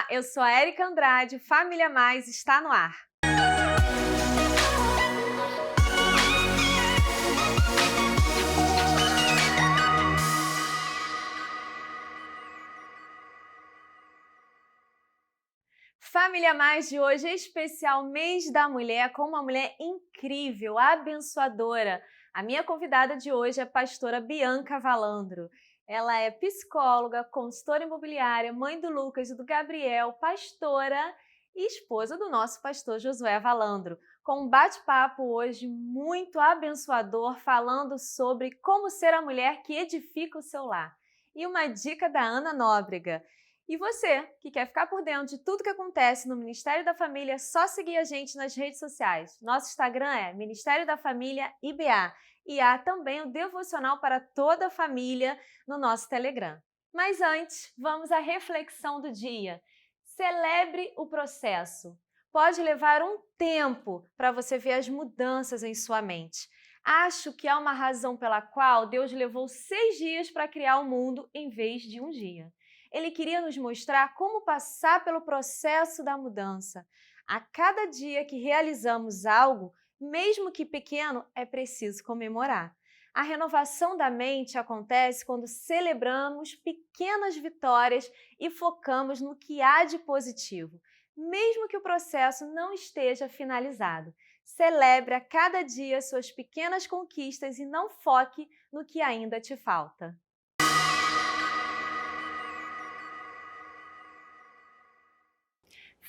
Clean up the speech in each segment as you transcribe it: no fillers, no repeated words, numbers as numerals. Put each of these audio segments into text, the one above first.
Olá, eu sou a Érica Andrade, Família Mais está no ar. Família Mais de hoje é especial Mês da Mulher com uma mulher incrível, abençoadora. A minha convidada de hoje é a pastora Bianca Valandro. Ela é psicóloga, consultora imobiliária, mãe do Lucas e do Gabriel, pastora e esposa do nosso pastor Josué Valandro, com um bate-papo hoje muito abençoador falando sobre como ser a mulher que edifica o seu lar. E uma dica da Ana Nóbrega. E você, que quer ficar por dentro de tudo que acontece no Ministério da Família, é só seguir a gente nas redes sociais. Nosso Instagram é Ministério da Família IBA. E há também o devocional para toda a família no nosso Telegram. Mas antes, vamos à reflexão do dia. Celebre o processo. Pode levar um tempo para você ver as mudanças em sua mente. Acho que há uma razão pela qual Deus levou 6 dias para criar o mundo em vez de um dia. Ele queria nos mostrar como passar pelo processo da mudança. A cada dia que realizamos algo, mesmo que pequeno, é preciso comemorar. A renovação da mente acontece quando celebramos pequenas vitórias e focamos no que há de positivo, mesmo que o processo não esteja finalizado. Celebre a cada dia suas pequenas conquistas e não foque no que ainda te falta.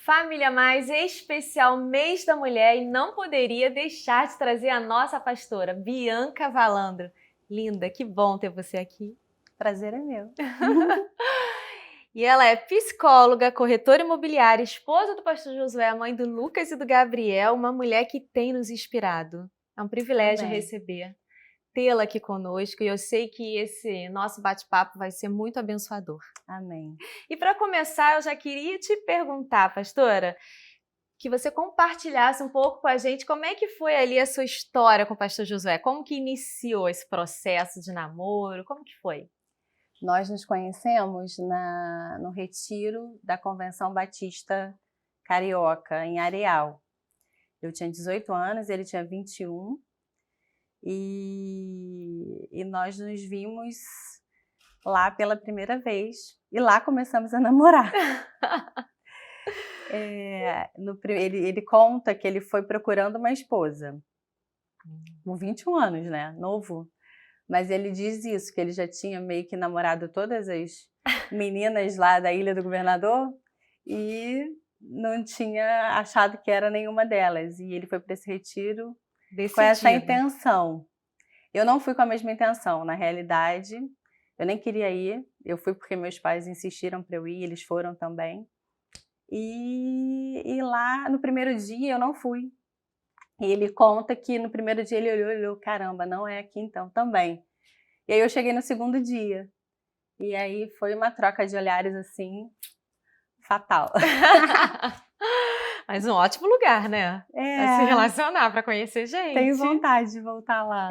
Família Mais, especial Mês da Mulher, e não poderia deixar de trazer a nossa pastora, Bianca Valandro. Linda, que bom ter você aqui. Prazer é meu. E ela é psicóloga, corretora imobiliária, esposa do pastor Josué, mãe do Lucas e do Gabriel, uma mulher que tem nos inspirado. É um privilégio receber, tê-la aqui conosco, e eu sei que esse nosso bate-papo vai ser muito abençoador. Amém. E para começar, eu já queria te perguntar, pastora, que você compartilhasse um pouco com a gente como é que foi ali a sua história com o pastor Josué, como que iniciou esse processo de namoro, como que foi? Nós nos conhecemos no retiro da Convenção Batista Carioca, em Areal. Eu tinha 18 anos, ele tinha 21, e nós nos vimos lá pela primeira vez, e lá começamos a namorar. Ele conta que ele foi procurando uma esposa, com 21 anos, né? Novo. Mas ele diz isso, que ele já tinha meio que namorado todas as meninas lá da Ilha do Governador e não tinha achado que era nenhuma delas. E ele foi para esse retiro com essa intenção. Eu não fui com a mesma intenção, na realidade. Eu nem queria ir, eu fui porque meus pais insistiram para eu ir, eles foram também. E lá, no primeiro dia, eu não fui. E ele conta que no primeiro dia ele olhou, caramba, não é aqui então também. E aí eu cheguei no segundo dia. E aí foi uma troca de olhares assim, fatal. Mas um ótimo lugar, né? Pra se relacionar, para conhecer gente. Tenho vontade de voltar lá.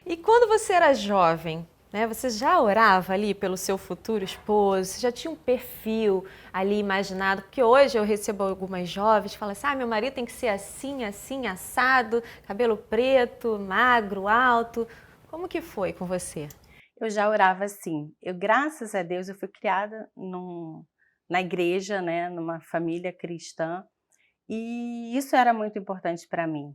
E quando você era jovem, né, você já orava ali pelo seu futuro esposo? Você já tinha um perfil ali imaginado? Porque hoje eu recebo algumas jovens que falam assim, meu marido tem que ser assim, assim, assado, cabelo preto, magro, alto. Como que foi com você? Eu já orava assim. Graças a Deus, eu fui criada na igreja, né, numa família cristã, e isso era muito importante para mim.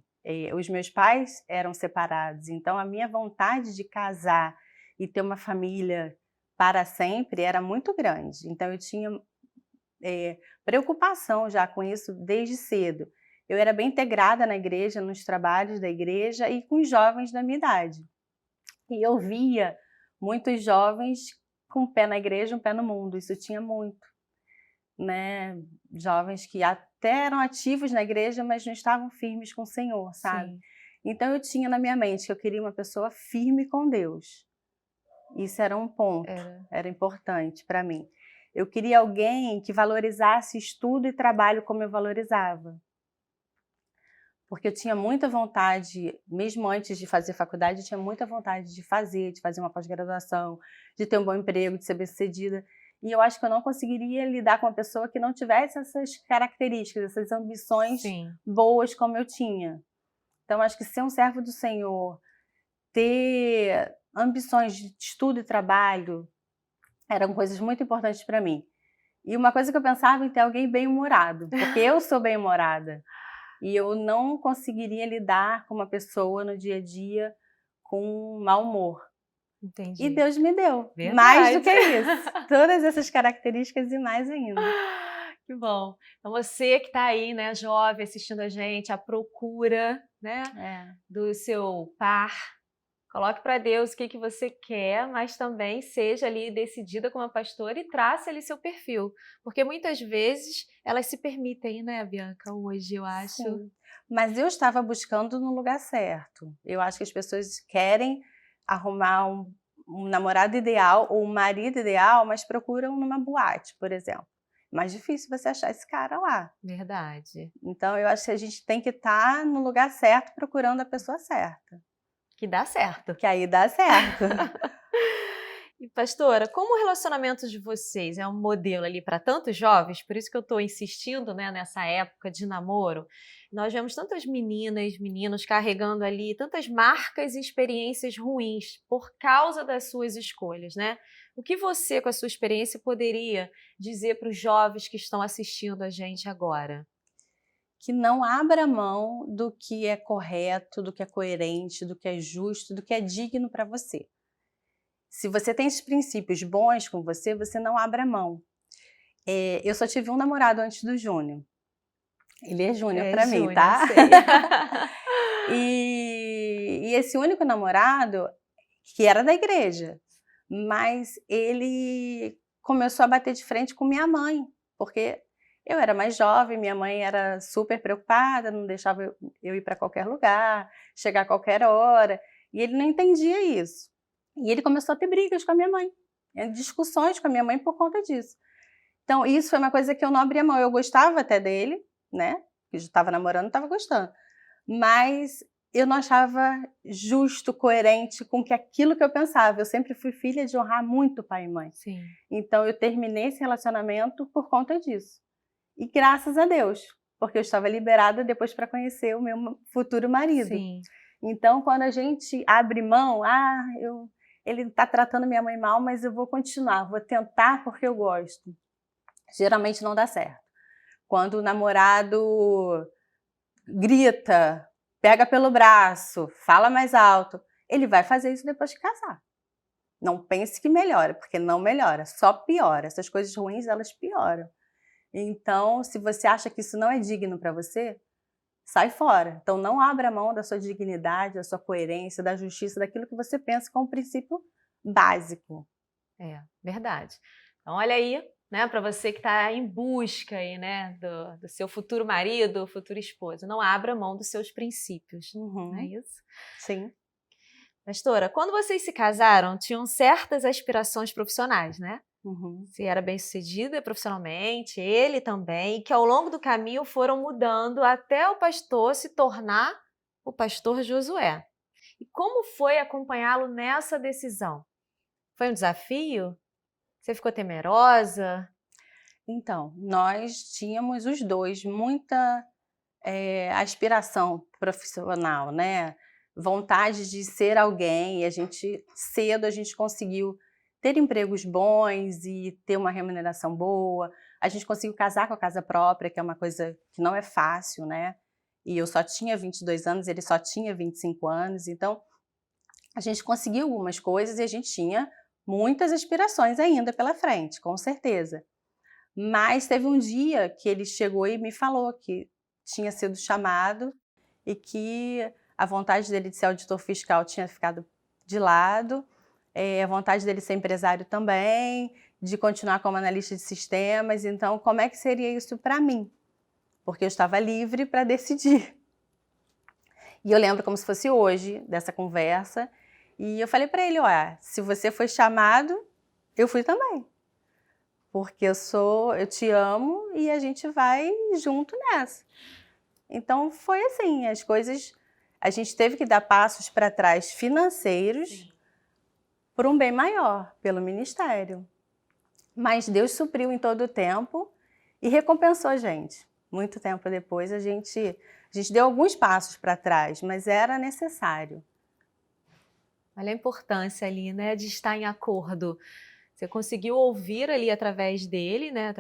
Os meus pais eram separados, então a minha vontade de casar e ter uma família para sempre era muito grande. Então eu tinha preocupação já com isso desde cedo. Eu era bem integrada na igreja, nos trabalhos da igreja e com os jovens da minha idade. E eu via muitos jovens com um pé na igreja, um pé no mundo. Isso tinha muito, né? Jovens que até eram ativos na igreja, mas não estavam firmes com o Senhor, sabe? Sim. Então eu tinha na minha mente que eu queria uma pessoa firme com Deus. Isso era um ponto, era importante para mim. Eu queria alguém que valorizasse estudo e trabalho como eu valorizava. Porque eu tinha muita vontade, mesmo antes de fazer faculdade, eu tinha muita vontade de fazer uma pós-graduação, de ter um bom emprego, de ser bem-sucedida. E eu acho que eu não conseguiria lidar com uma pessoa que não tivesse essas características, essas ambições boas como eu tinha. Então, acho que ser um servo do Senhor, ter ambições de estudo e trabalho, eram coisas muito importantes para mim. E uma coisa que eu pensava em ter alguém bem-humorado, porque eu sou bem-humorada. E eu não conseguiria lidar com uma pessoa no dia a dia com mau humor. Entendi. E Deus me deu. Verdade. Mais do que isso. Todas essas características e mais ainda. Que bom. Então você que está aí, né, jovem, assistindo a gente, à procura, né, do seu par, coloque para Deus o que você quer, mas também seja ali decidida como a pastora e trace ali seu perfil. Porque muitas vezes elas se permitem, né, Bianca, hoje, eu acho. Sim. Mas eu estava buscando no lugar certo. Eu acho que as pessoas querem arrumar um namorado ideal ou um marido ideal, mas procuram numa boate, por exemplo. Mais difícil você achar esse cara lá. Verdade. Então, eu acho que a gente tem que estar no lugar certo, procurando a pessoa certa. Que dá certo. Que aí dá certo. E pastora, como o relacionamento de vocês é um modelo ali para tantos jovens, por isso que eu estou insistindo, né, nessa época de namoro, nós vemos tantas meninas, meninos carregando ali tantas marcas e experiências ruins por causa das suas escolhas, né? O que você, com a sua experiência, poderia dizer para os jovens que estão assistindo a gente agora? Que não abra mão do que é correto, do que é coerente, do que é justo, do que é digno para você. Se você tem esses princípios bons com você, você não abra mão. Eu só tive um namorado antes do Júnior. Ele é Júnior para mim, tá? E esse único namorado, que era da igreja, mas ele começou a bater de frente com minha mãe, porque eu era mais jovem, minha mãe era super preocupada, não deixava eu ir para qualquer lugar, chegar a qualquer hora, e ele não entendia isso. E ele começou a ter brigas com a minha mãe, discussões com a minha mãe por conta disso. Então, isso foi uma coisa que eu não abria mão. Eu gostava até dele, né? Eu já estava namorando, estava gostando. Mas eu não achava justo, coerente com aquilo que eu pensava. Eu sempre fui filha de honrar muito pai e mãe. Sim. Então, eu terminei esse relacionamento por conta disso. E graças a Deus, porque eu estava liberada depois para conhecer o meu futuro marido. Sim. Então, quando a gente abre mão, ele está tratando minha mãe mal, mas eu vou continuar, vou tentar porque eu gosto. Geralmente não dá certo. Quando o namorado grita, pega pelo braço, fala mais alto, ele vai fazer isso depois de casar. Não pense que melhora, porque não melhora, só piora. Essas coisas ruins, elas pioram. Então, se você acha que isso não é digno para você, sai fora. Então, não abra mão da sua dignidade, da sua coerência, da justiça, daquilo que você pensa como um princípio básico. É, verdade. Então, olha aí, né, para você que está em busca aí, né, do seu futuro marido, futuro esposo, não abra mão dos seus princípios, não é isso? Sim. Pastora, quando vocês se casaram, tinham certas aspirações profissionais, né? Você era bem-sucedida profissionalmente, ele também, e que ao longo do caminho foram mudando até o pastor se tornar o pastor Josué. E como foi acompanhá-lo nessa decisão? Foi um desafio? Você ficou temerosa? Então, nós tínhamos os dois muita aspiração profissional, né? Vontade de ser alguém, e cedo a gente conseguiu ter empregos bons e ter uma remuneração boa. A gente conseguiu casar com a casa própria, que é uma coisa que não é fácil, né? E eu só tinha 22 anos, ele só tinha 25 anos, então a gente conseguiu algumas coisas e a gente tinha muitas aspirações ainda pela frente, com certeza. Mas teve um dia que ele chegou e me falou que tinha sido chamado e que a vontade dele de ser auditor fiscal tinha ficado de lado, a vontade dele ser empresário também, de continuar como analista de sistemas. Então, como é que seria isso para mim? Porque eu estava livre para decidir. E eu lembro como se fosse hoje dessa conversa. E eu falei para ele, olha, se você foi chamado, eu fui também. Porque eu te amo e a gente vai junto nessa. Então foi assim, as coisas, a gente teve que dar passos para trás financeiros por um bem maior, pelo ministério. Mas Deus supriu em todo o tempo e recompensou a gente. Muito tempo depois a gente deu alguns passos para trás, mas era necessário. Olha a importância ali, né, de estar em acordo. Você conseguiu ouvir ali através dele, né,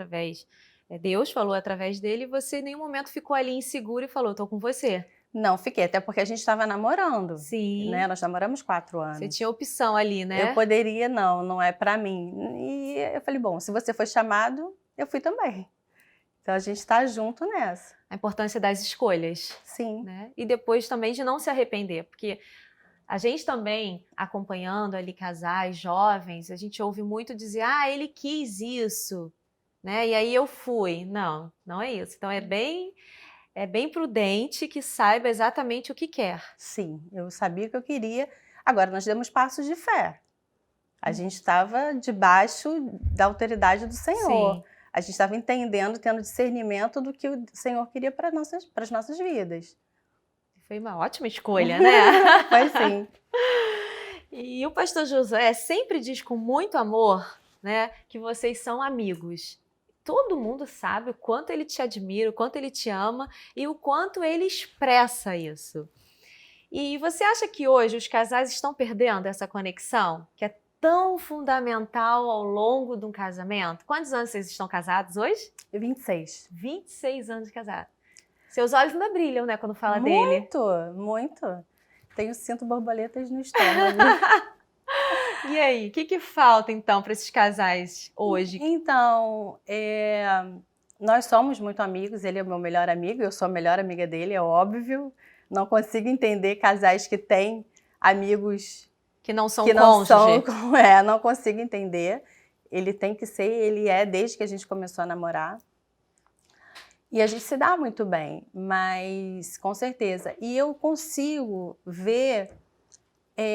Deus falou através dele, e você em nenhum momento ficou ali inseguro e falou, tô com você. Não, fiquei, até porque a gente estava namorando. Sim. Né? Nós namoramos 4 anos. Você tinha opção ali, né? Eu poderia, não é para mim. E eu falei, bom, se você foi chamado, eu fui também. Então a gente está junto nessa. A importância das escolhas. Sim. Né? E depois também de não se arrepender, porque a gente também, acompanhando ali casais jovens, a gente ouve muito dizer, ele quis isso, né? E aí eu fui. Não, não é isso. Então é bem prudente que saiba exatamente o que quer. Sim, eu sabia o que eu queria. Agora, nós demos passos de fé. A gente estava debaixo da autoridade do Senhor. Sim. A gente estava entendendo, tendo discernimento do que o Senhor queria para as nossas vidas. Foi uma ótima escolha, né? Foi sim. E o pastor Josué sempre diz com muito amor, né, que vocês são amigos. Todo mundo sabe o quanto ele te admira, o quanto ele te ama e o quanto ele expressa isso. E você acha que hoje os casais estão perdendo essa conexão, que é tão fundamental ao longo de um casamento? Quantos anos vocês estão casados hoje? 26. 26 anos de casado. Seus olhos ainda brilham, né, quando fala dele. Muito, muito. Sinto borboletas no estômago. E aí, o que falta então para esses casais hoje? Então, nós somos muito amigos, ele é o meu melhor amigo, eu sou a melhor amiga dele, é óbvio. Não consigo entender casais que têm amigos que não são cônjuge. Não consigo entender. Ele tem que ser, ele é desde que a gente começou a namorar. E a gente se dá muito bem, mas com certeza. E eu consigo ver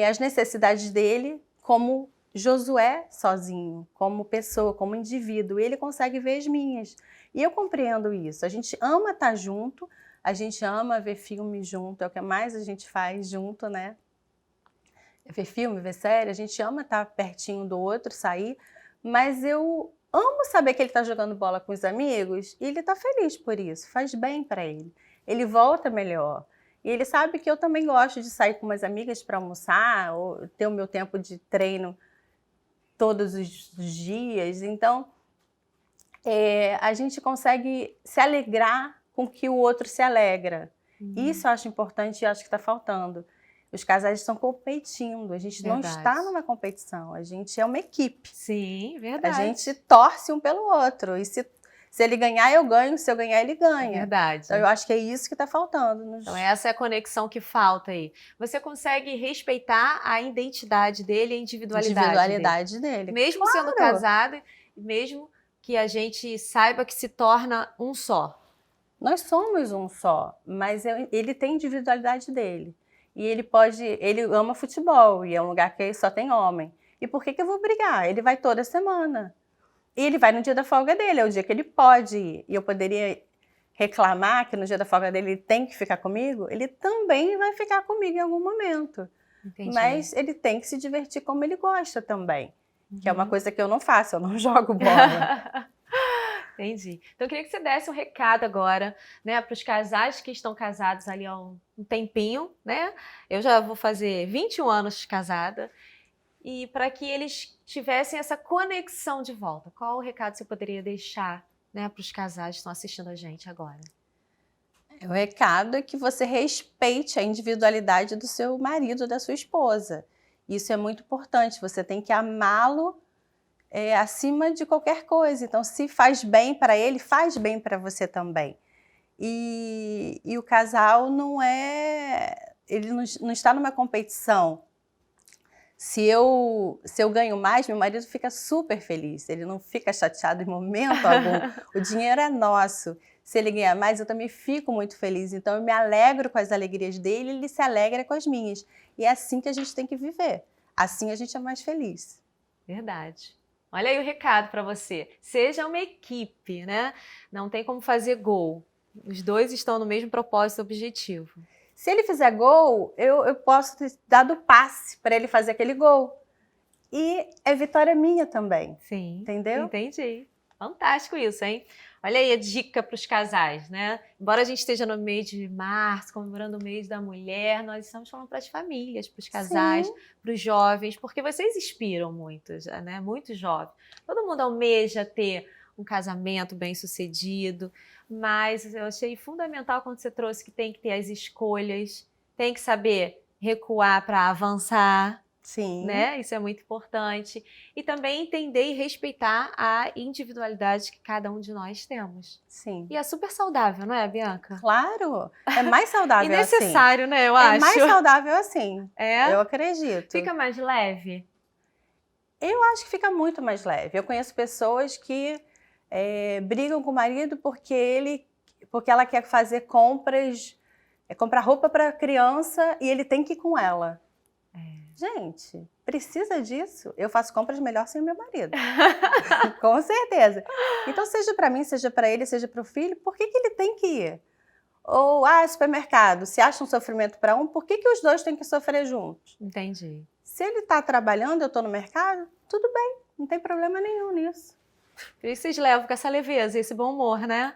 as necessidades dele como Josué sozinho, como pessoa, como indivíduo. Ele consegue ver as minhas. E eu compreendo isso. A gente ama estar junto, a gente ama ver filme junto, é o que mais a gente faz junto, né? Ver filme, ver série, a gente ama estar pertinho do outro, sair, mas eu amo saber que ele está jogando bola com os amigos e ele está feliz por isso, faz bem para ele. Ele volta melhor. E ele sabe que eu também gosto de sair com umas amigas para almoçar, ou ter o meu tempo de treino todos os dias. Então, a gente consegue se alegrar com que o outro se alegra. Isso eu acho importante e acho que está faltando. Os casais estão competindo, a gente não está numa competição, a gente é uma equipe. Sim, verdade. A gente torce um pelo outro, e se ele ganhar, eu ganho, se eu ganhar, ele ganha. É verdade. Então eu acho que é isso que está faltando. Então essa é a conexão que falta aí. Você consegue respeitar a identidade dele, a individualidade dele. Mesmo sendo casado, mesmo que a gente saiba que se torna um só. Nós somos um só, mas ele tem individualidade dele. E ele ama futebol, e é um lugar que só tem homem. E por que eu vou brigar? Ele vai toda semana. E ele vai no dia da folga dele, é o dia que ele pode ir. E eu poderia reclamar que no dia da folga dele ele tem que ficar comigo? Ele também vai ficar comigo em algum momento. Entendi. Mas ele tem que se divertir como ele gosta também. Que é uma coisa que eu não faço, eu não jogo bola. Entendi. Então eu queria que você desse um recado agora, né, para os casais que estão casados ali há um tempinho, né? Eu já vou fazer 21 anos de casada. E para que eles tivessem essa conexão de volta. Qual o recado você poderia deixar, né, para os casais que estão assistindo a gente agora? O recado é que você respeite a individualidade do seu marido, da sua esposa. Isso é muito importante, você tem que amá-lo acima de qualquer coisa. Então, se faz bem para ele, faz bem para você também. E o casal ele não está numa competição. Se eu ganho mais, meu marido fica super feliz, ele não fica chateado em momento algum. O dinheiro é nosso. Se ele ganhar mais, eu também fico muito feliz. Então, eu me alegro com as alegrias dele, ele se alegra com as minhas. E é assim que a gente tem que viver. Assim a gente é mais feliz. Verdade. Olha aí o recado para você. Seja uma equipe, né? Não tem como fazer gol. Os dois estão no mesmo propósito objetivo. Se ele fizer gol, eu posso ter dado passe para ele fazer aquele gol. e é vitória minha também. Sim, entendeu? Entendi. Fantástico isso, hein? Olha aí a dica para os casais, né? Embora a gente esteja no mês de março, comemorando o mês da mulher, nós estamos falando para as famílias, para os casais, para os jovens, porque vocês inspiram muitos, né? Muitos jovens. Todo mundo almeja ter um casamento bem-sucedido, mas eu achei fundamental quando você trouxe que tem que ter as escolhas, tem que saber recuar para avançar. Sim. Né? Isso é muito importante. E também entender e respeitar a individualidade que cada um de nós temos. Sim. E é super saudável, não é, Bianca? Claro! É mais saudável e necessário, assim. Né? Eu acho. É mais saudável assim. É? Eu acredito. Fica mais leve? Eu acho que fica muito mais leve. Eu conheço pessoas que brigam com o marido porque ela quer fazer compras, comprar roupa para a criança e ele tem que ir com ela. Gente, precisa disso? Eu faço compras melhor sem o meu marido. Com certeza. Então, seja para mim, seja para ele, seja para o filho, por que ele tem que ir? Ou, supermercado, se acha um sofrimento para um, por que os dois têm que sofrer juntos? Entendi. Se ele está trabalhando, eu estou no mercado, tudo bem, não tem problema nenhum nisso. Por isso vocês levam com essa leveza, esse bom humor, né?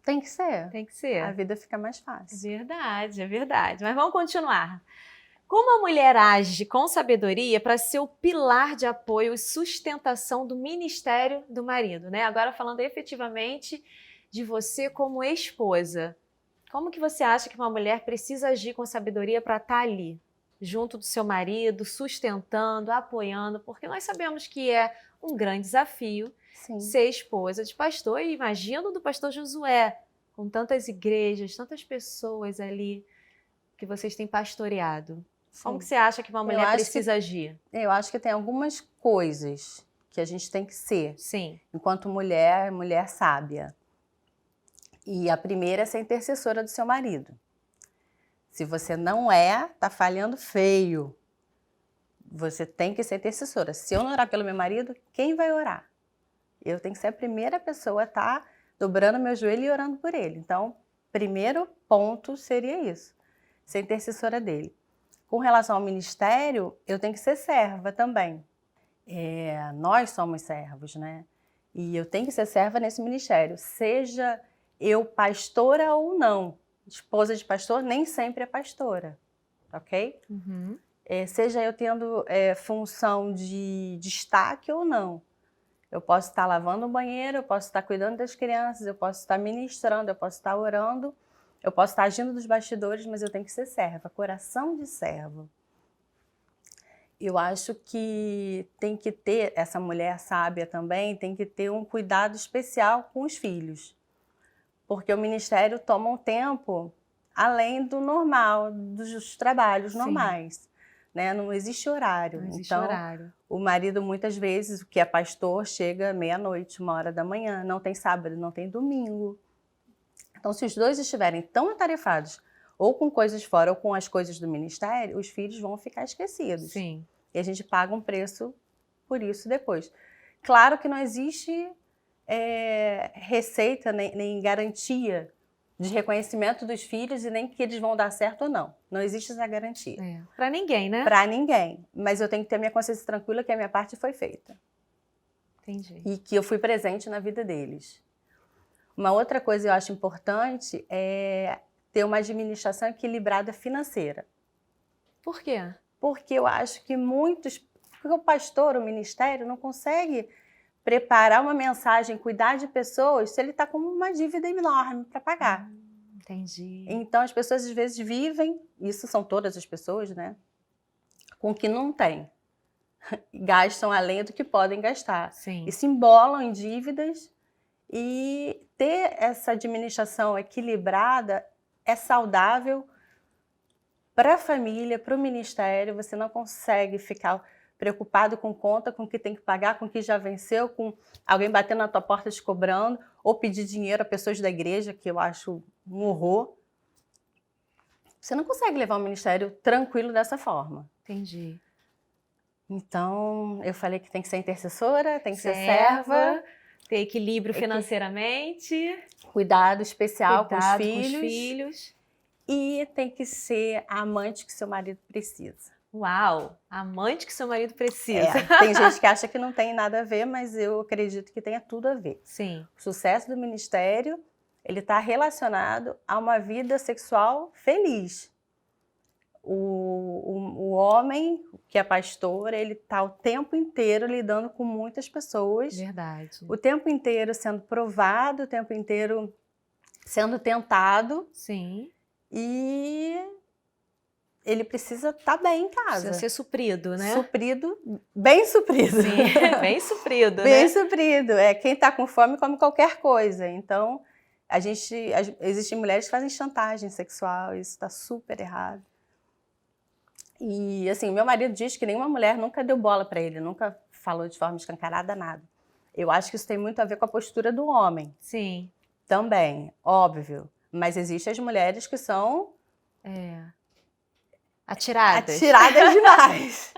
Tem que ser. Tem que ser. A vida fica mais fácil. É verdade. Mas vamos continuar. Como a mulher age com sabedoria para ser o pilar de apoio e sustentação do ministério do marido, né? Agora falando efetivamente de você como esposa. Como que você acha que uma mulher precisa agir com sabedoria para estar ali, junto do seu marido, sustentando, apoiando? Porque nós sabemos que é um grande desafio ser esposa de pastor. E imagino do pastor Josué, com tantas igrejas, tantas pessoas ali que vocês têm pastoreado. Como que você acha que uma mulher precisa agir? Eu acho que tem algumas coisas que a gente tem que ser. Sim. Enquanto mulher sábia. E a primeira é ser intercessora do seu marido. Se você não tá falhando feio. Você tem que ser intercessora. Se eu não orar pelo meu marido, quem vai orar? Eu tenho que ser a primeira pessoa a estar dobrando meu joelho e orando por ele. Então, primeiro ponto seria isso. Ser intercessora dele. Com relação ao ministério, eu tenho que ser serva também. Nós somos servos, né? E eu tenho que ser serva nesse ministério. Seja eu pastora ou não. Esposa de pastor nem sempre é pastora, ok? Uhum. Seja eu tendo função de destaque ou não. Eu posso estar lavando o banheiro, eu posso estar cuidando das crianças, eu posso estar ministrando, eu posso estar orando. Eu posso estar agindo dos bastidores, mas eu tenho que ser serva, coração de servo. Eu acho que tem que ter, essa mulher sábia também, tem que ter um cuidado especial com os filhos. Porque o ministério toma um tempo além do normal, dos trabalhos normais. Né? Não existe horário. Não existe então, horário. O marido, muitas vezes, que é pastor, chega meia-noite, 1h da manhã, não tem sábado, não tem domingo. Então, se os dois estiverem tão atarefados, ou com coisas fora, ou com as coisas do ministério, os filhos vão ficar esquecidos. Sim. E a gente paga um preço por isso depois. Claro que não existe receita, nem garantia de reconhecimento dos filhos e nem que eles vão dar certo ou não. Não existe essa garantia. Para ninguém, né? Para ninguém. Mas eu tenho que ter minha consciência tranquila que a minha parte foi feita. Entendi. E que eu fui presente na vida deles. Uma outra coisa que eu acho importante é ter uma administração equilibrada financeira. Por quê? Porque eu acho que porque o pastor, o ministério, não consegue preparar uma mensagem, cuidar de pessoas, se ele está com uma dívida enorme para pagar. Entendi. Então, as pessoas às vezes vivem, isso são todas as pessoas, né? Com o que não tem. Gastam além do que podem gastar. Sim. E se embolam em dívidas. E ter essa administração equilibrada é saudável para a família, para o ministério. Você não consegue ficar preocupado com conta, com o que tem que pagar, com o que já venceu, com alguém batendo na tua porta te cobrando, ou pedir dinheiro a pessoas da igreja, que eu acho um horror. Você não consegue levar um ministério tranquilo dessa forma. Entendi. Então, eu falei que tem que ser intercessora, tem que ser serva. Ter equilíbrio financeiramente. Cuidado especial com os filhos. E tem que ser a amante que seu marido precisa. Uau! Amante que seu marido precisa. Tem gente que acha que não tem nada a ver, mas eu acredito que tenha tudo a ver. Sim. O sucesso do ministério, ele está relacionado a uma vida sexual feliz. O homem, que é pastor, ele está o tempo inteiro lidando com muitas pessoas. Verdade. O tempo inteiro sendo provado, o tempo inteiro sendo tentado. Sim. E ele precisa estar bem em casa. Precisa ser suprido, né? Suprido, bem suprido. Sim, bem suprido, bem né? suprido. Quem está com fome come qualquer coisa. Então, existem mulheres que fazem chantagem sexual, isso está super errado. E assim, meu marido diz que nenhuma mulher nunca deu bola para ele, nunca falou de forma escancarada nada. Eu acho que isso tem muito a ver com a postura do homem. Sim. Também, óbvio. Mas existem as mulheres que são... Atiradas. Atiradas demais.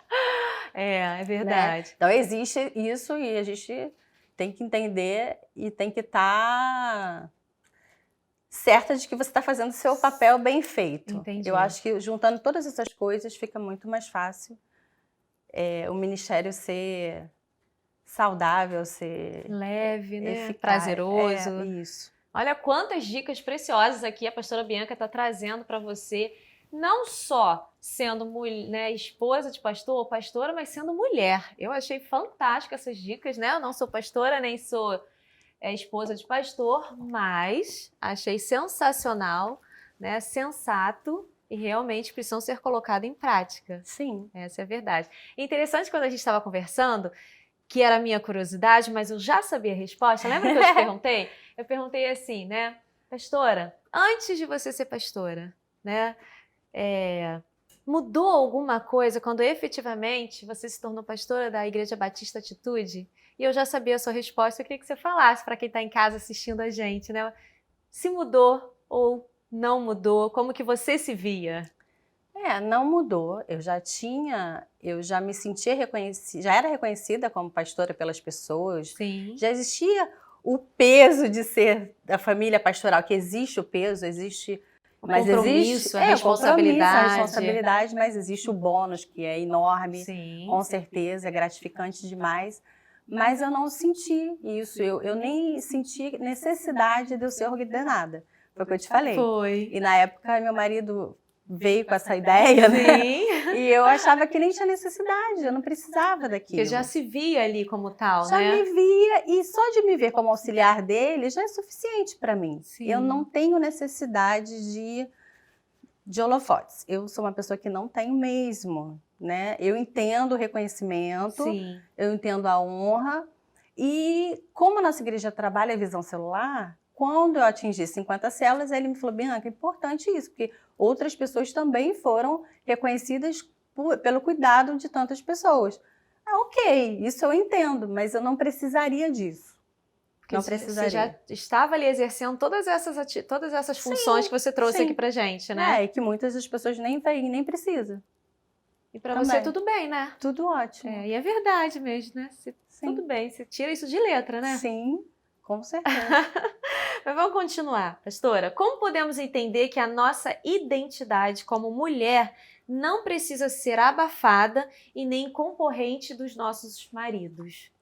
É verdade. Né? Então existe isso e a gente tem que entender e tem que estar certa de que você está fazendo o seu papel bem feito. Entendi. Eu acho que juntando todas essas coisas fica muito mais fácil o ministério ser saudável, ser leve, né? eficaz. Prazeroso. Isso. Olha quantas dicas preciosas aqui a pastora Bianca está trazendo para você, não só sendo né, esposa de pastor ou pastora, mas sendo mulher. Eu achei fantástica essas dicas, né? Eu não sou pastora, nem sou esposa de pastor, mas achei sensacional, né? Sensato e realmente precisam ser colocadas em prática. Sim. Essa é a verdade. Interessante quando a gente estava conversando, que era a minha curiosidade, mas eu já sabia a resposta. Lembra que eu te perguntei? Eu perguntei assim, né? Pastora, antes de você ser pastora, né? Mudou alguma coisa quando efetivamente você se tornou pastora da Igreja Batista Atitude? E eu já sabia a sua resposta, eu queria que você falasse para quem está em casa assistindo a gente, né? Se mudou ou não mudou, como que você se via? Não mudou. Eu já me sentia reconhecida, já era reconhecida como pastora pelas pessoas. Sim. Já existia o peso de ser da família pastoral, que existe o peso, existe... Mas existe a responsabilidade, mas existe o bônus, que é enorme, sim, com certeza, é gratificante demais. Mas eu não senti isso, eu nem senti necessidade de eu ser ordenada. Foi o que eu te falei. Foi. E na época, meu marido veio com essa ideia, né? Sim. E eu achava que nem tinha necessidade, eu não precisava daquilo. Porque já se via ali como tal, já né? Já me via, e só de me ver como auxiliar dele já é suficiente para mim. Sim. Eu não tenho necessidade de holofotes. Eu sou uma pessoa que não tenho mesmo, né? Eu entendo o reconhecimento, sim, eu entendo a honra, e como a nossa igreja trabalha a visão celular, quando eu atingi 50 células, ele me falou, Bianca, é importante isso, porque outras pessoas também foram reconhecidas pelo cuidado de tantas pessoas. Ok, isso eu entendo, mas eu não precisaria disso. Porque não precisaria. Você já estava ali exercendo todas essas funções que você trouxe aqui pra gente, né? E que muitas das pessoas nem veem, nem precisa. E pra você tudo bem, né? Tudo ótimo. E é verdade mesmo, né? Tudo bem, você tira isso de letra, né? Sim, com certeza. Mas vamos continuar, pastora. Como podemos entender que a nossa identidade como mulher não precisa ser abafada e nem concorrente dos nossos maridos?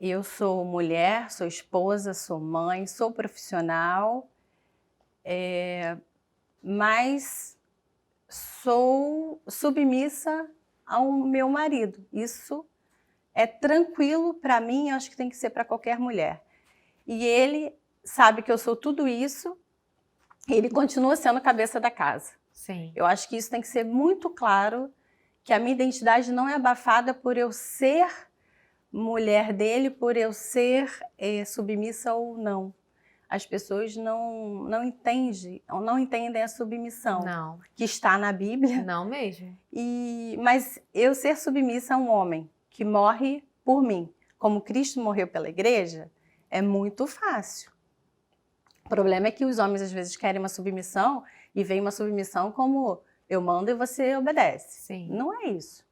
Eu sou mulher, sou esposa, sou mãe, sou profissional, mas sou submissa ao meu marido. Isso é tranquilo para mim, acho que tem que ser para qualquer mulher. E ele sabe que eu sou tudo isso, ele continua sendo a cabeça da casa. Sim. Eu acho que isso tem que ser muito claro, que a minha identidade não é abafada por eu ser mulher dele, por eu ser submissa ou não. As pessoas não entendem a submissão que está na Bíblia. Não mesmo. Mas eu ser submissa a um homem que morre por mim, como Cristo morreu pela igreja, é muito fácil. O problema é que os homens às vezes querem uma submissão e veem uma submissão como eu mando e você obedece. Sim. Não é isso,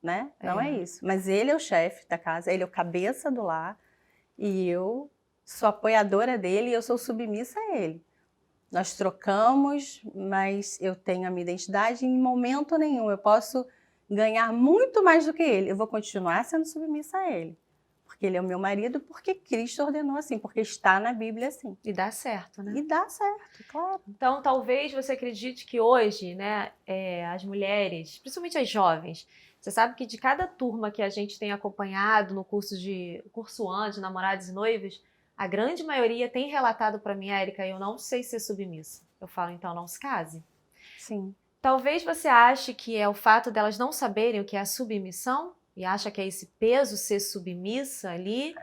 né? Não é isso. Mas ele é o chefe da casa, ele é o cabeça do lar e eu sou apoiadora dele e eu sou submissa a ele. Nós trocamos, mas eu tenho a minha identidade e em momento nenhum eu posso ganhar muito mais do que ele. Eu vou continuar sendo submissa a ele. Porque ele é o meu marido, porque Cristo ordenou assim, porque está na Bíblia assim. E dá certo, né? E dá certo, claro. Então, talvez você acredite que hoje, né, as mulheres, principalmente as jovens, você sabe que de cada turma que a gente tem acompanhado no curso antes, namorados e noivos, a grande maioria tem relatado para mim, Érica, eu não sei ser submissa. Eu falo, então não se case. Sim. Talvez você ache que é o fato delas não saberem o que é a submissão e acha que é esse peso ser submissa ali,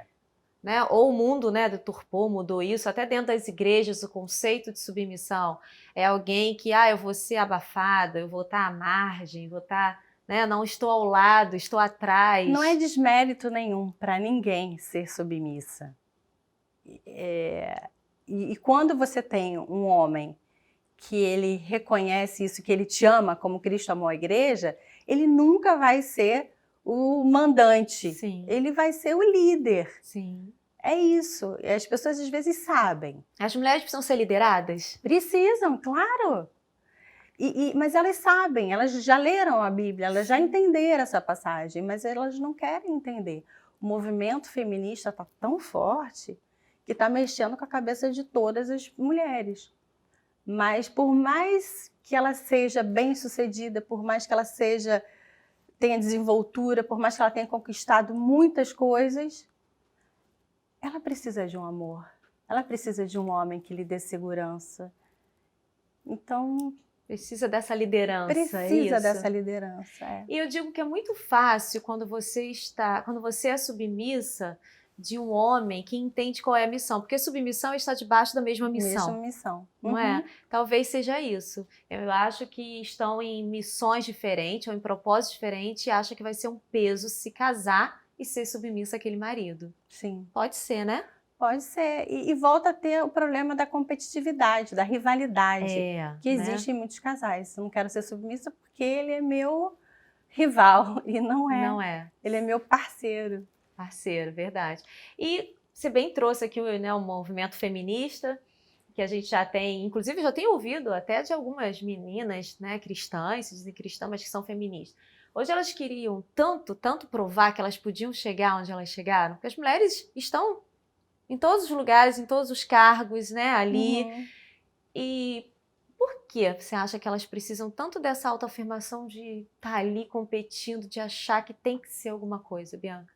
né? Ou o mundo, né, deturpou, mudou isso. Até dentro das igrejas, o conceito de submissão é alguém que, eu vou ser abafada, eu vou estar à margem, vou estar, né, não estou ao lado, estou atrás. Não é desmérito nenhum para ninguém ser submissa. E quando você tem um homem que ele reconhece isso, que ele te ama como Cristo amou a igreja, ele nunca vai ser o mandante. Sim. Ele vai ser o líder. Sim. É isso. E as pessoas às vezes sabem. As mulheres precisam ser lideradas? Precisam, claro. Mas elas sabem, elas já leram a Bíblia, elas já entenderam essa passagem, mas elas não querem entender. O movimento feminista está tão forte que está mexendo com a cabeça de todas as mulheres. Mas por mais que ela seja bem-sucedida, por mais que ela tenha desenvoltura, por mais que ela tenha conquistado muitas coisas, ela precisa de um amor. Ela precisa de um homem que lhe dê segurança. Então, precisa dessa liderança. Precisa dessa liderança. É. E eu digo que é muito fácil quando você é submissa de um homem que entende qual é a missão, porque submissão está debaixo da mesma missão. Mesma missão. Não é? Talvez seja isso. Eu acho que estão em missões diferentes ou em propósitos diferentes e acham que vai ser um peso se casar e ser submissa àquele marido. Sim. Pode ser, né? Pode ser. E volta a ter o problema da competitividade, da rivalidade, que existe em muitos casais. Eu não quero ser submissa porque ele é meu rival. E não é. Não é. Ele é meu parceiro. Parceiro, verdade. E você bem trouxe aqui, né, o movimento feminista, que a gente já tem, inclusive já tenho ouvido até de algumas meninas, né, cristãs, se dizem cristãs, mas que são feministas. Hoje elas queriam tanto provar que elas podiam chegar onde elas chegaram, porque as mulheres estão em todos os lugares, em todos os cargos, né, ali. E por que você acha que elas precisam tanto dessa autoafirmação de estar ali competindo, de achar que tem que ser alguma coisa, Bianca?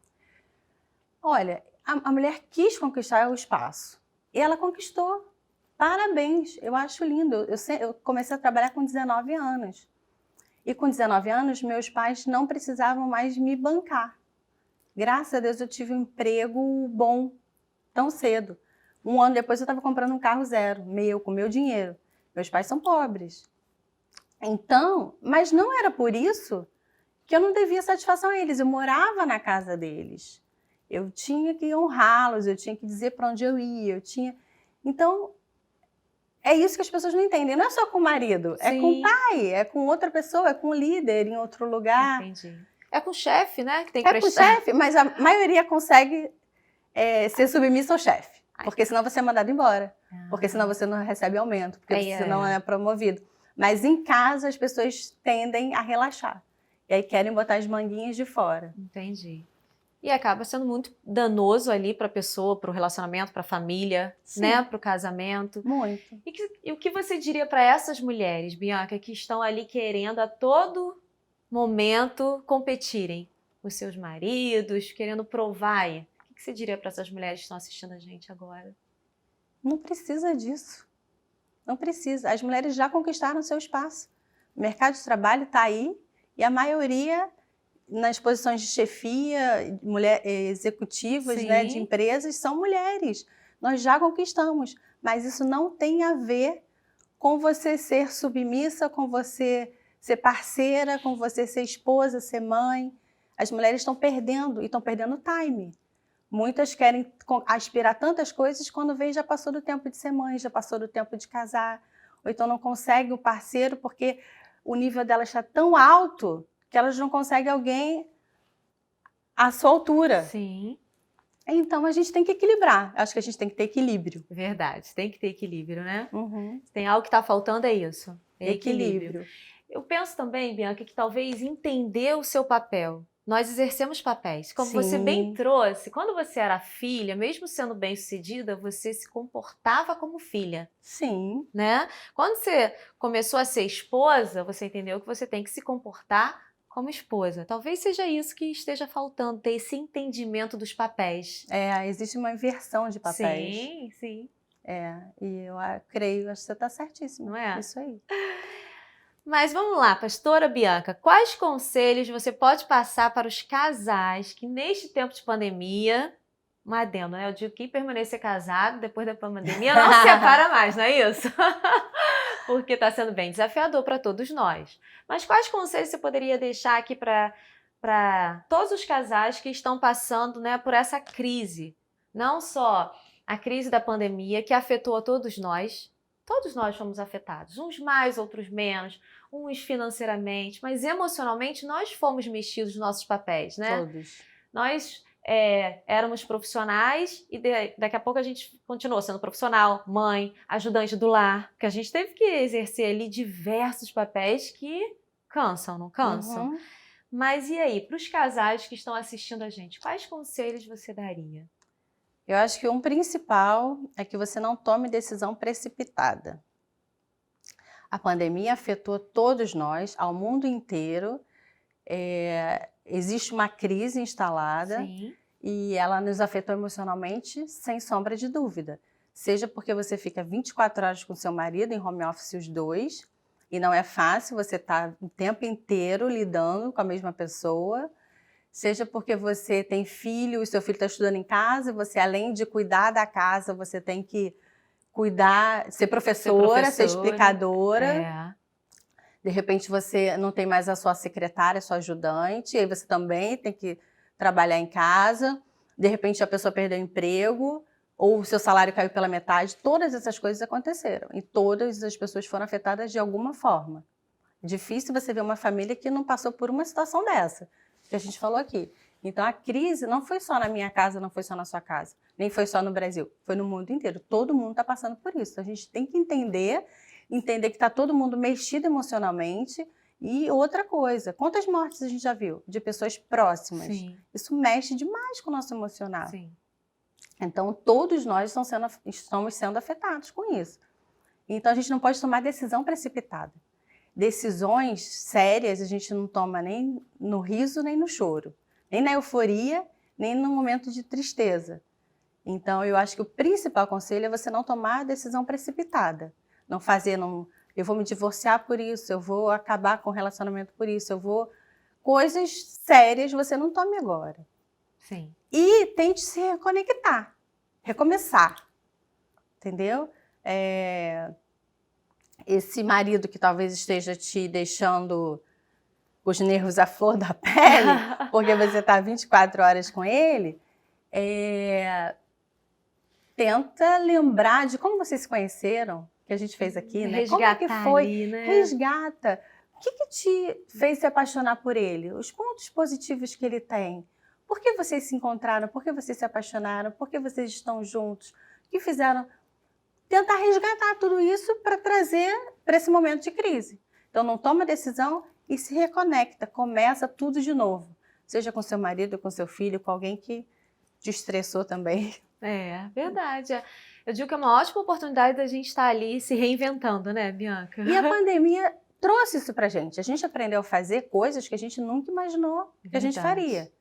Olha, a mulher quis conquistar o espaço e ela conquistou. Parabéns, eu acho lindo. Eu comecei a trabalhar com 19 anos. E com 19 anos, meus pais não precisavam mais me bancar. Graças a Deus eu tive um emprego bom tão cedo. Um ano depois eu estava comprando um carro zero, com meu dinheiro. Meus pais são pobres. Então, mas não era por isso que eu não devia satisfação a eles. Eu morava na casa deles. Eu tinha que honrá-los, eu tinha que dizer para onde eu ia, Então, é isso que as pessoas não entendem. Não é só com o marido, Sim. É com o pai, é com outra pessoa, é com o líder em outro lugar. Entendi. É com o chefe, né? Que tem que prestar. É com o chefe, mas a maioria consegue ser submissa ao chefe. Porque senão você é mandado embora. Porque senão você não recebe aumento, porque senão não é promovido. Mas em casa as pessoas tendem a relaxar. E aí querem botar as manguinhas de fora. Entendi. E acaba sendo muito danoso ali para a pessoa, para o relacionamento, para a família, né? Para o casamento. Muito. E o que você diria para essas mulheres, Bianca, que estão ali querendo a todo momento competirem com seus maridos, querendo provar aí? O que você diria para essas mulheres que estão assistindo a gente agora? Não precisa disso. Não precisa. As mulheres já conquistaram seu espaço. O mercado de trabalho está aí e a maioria nas posições de chefia, executivas, né, de empresas, são mulheres. Nós já conquistamos, mas isso não tem a ver com você ser submissa, com você ser parceira, com você ser esposa, ser mãe. As mulheres estão perdendo e estão perdendo time. Muitas querem aspirar tantas coisas quando vem já passou do tempo de ser mãe, já passou do tempo de casar, ou então não consegue o parceiro porque o nível dela está tão alto que elas não conseguem alguém à sua altura. Sim. Então a gente tem que equilibrar. Acho que a gente tem que ter equilíbrio. Verdade, tem que ter equilíbrio, né? Uhum. Tem algo que está faltando, é isso. É Equilíbrio. Eu penso também, Bianca, que talvez entender o seu papel. Nós exercemos papéis. Como você bem Sim. trouxe, quando você era filha, mesmo sendo bem-sucedida, você se comportava como filha, Sim. né? Quando você começou a ser esposa, você entendeu que você tem que se comportar como esposa. Talvez seja isso que esteja faltando, ter esse entendimento dos papéis. Existe uma inversão de papéis. Sim, sim. E eu creio, acho que você está certíssima. Não é? Isso aí. Mas vamos lá, pastora Bianca, quais conselhos você pode passar para os casais que neste tempo de pandemia, um adendo, né? Eu digo que permanecer casado depois da pandemia não se separa mais, não é isso? Porque está sendo bem desafiador para todos nós. Mas quais conselhos você poderia deixar aqui para todos os casais que estão passando, né, por essa crise? Não só a crise da pandemia, que afetou a todos nós fomos afetados, uns mais, outros menos, uns financeiramente, mas emocionalmente nós fomos mexidos nos nossos papéis, né? Todos. Nós éramos profissionais e daqui a pouco a gente continuou sendo profissional, mãe, ajudante do lar, porque a gente teve que exercer ali diversos papéis que cansam, não cansam? Uhum. Mas e aí, para os casais que estão assistindo a gente, quais conselhos você daria? Eu acho que um principal é que você não tome decisão precipitada. A pandemia afetou todos nós, ao mundo inteiro. Existe uma crise instalada. Sim. E ela nos afetou emocionalmente, sem sombra de dúvida. Seja porque você fica 24 horas com seu marido, em home office os dois, e não é fácil, você estar o tempo inteiro lidando com a mesma pessoa. Seja porque você tem filho, e seu filho está estudando em casa, e você, além de cuidar da casa, você tem que cuidar, ser professora, ser explicadora. De repente você não tem mais a sua secretária, a sua ajudante, e aí você também tem que trabalhar em casa. De repente a pessoa perdeu o emprego, ou o seu salário caiu pela metade. Todas essas coisas aconteceram, e todas as pessoas foram afetadas de alguma forma. Difícil você ver uma família que não passou por uma situação dessa, que a gente falou aqui. Então a crise não foi só na minha casa, não foi só na sua casa, nem foi só no Brasil, foi no mundo inteiro. Todo mundo está passando por isso. A gente tem que entender que está todo mundo mexido emocionalmente. E outra coisa, quantas mortes a gente já viu de pessoas próximas? Sim. Isso mexe demais com o nosso emocional. Sim. Então todos nós estamos sendo afetados com isso. Então a gente não pode tomar decisão precipitada. Decisões sérias a gente não toma nem no riso, nem no choro. Nem na euforia, nem no momento de tristeza. Então eu acho que o principal conselho é você não tomar decisão precipitada. Não fazer, eu vou me divorciar por isso, eu vou acabar com o relacionamento por isso, coisas sérias você não tome agora. Sim. E tente se reconectar, recomeçar, entendeu? Esse marido que talvez esteja te deixando os nervos à flor da pele, porque você está 24 horas com ele, tenta lembrar de como vocês se conheceram, que a gente fez aqui, né? Como é que foi? Ali, né? Resgata. O que te fez se apaixonar por ele? Os pontos positivos que ele tem. Por que vocês se encontraram? Por que vocês se apaixonaram? Por que vocês estão juntos? O que fizeram? Tentar resgatar tudo isso para trazer para esse momento de crise. Então não toma decisão e se reconecta. Começa tudo de novo. Seja com seu marido, com seu filho, com alguém que te estressou também. Verdade. Eu digo que é uma ótima oportunidade da gente estar ali se reinventando, né, Bianca? E a pandemia trouxe isso pra gente. A gente aprendeu a fazer coisas que a gente nunca imaginou que a gente faria.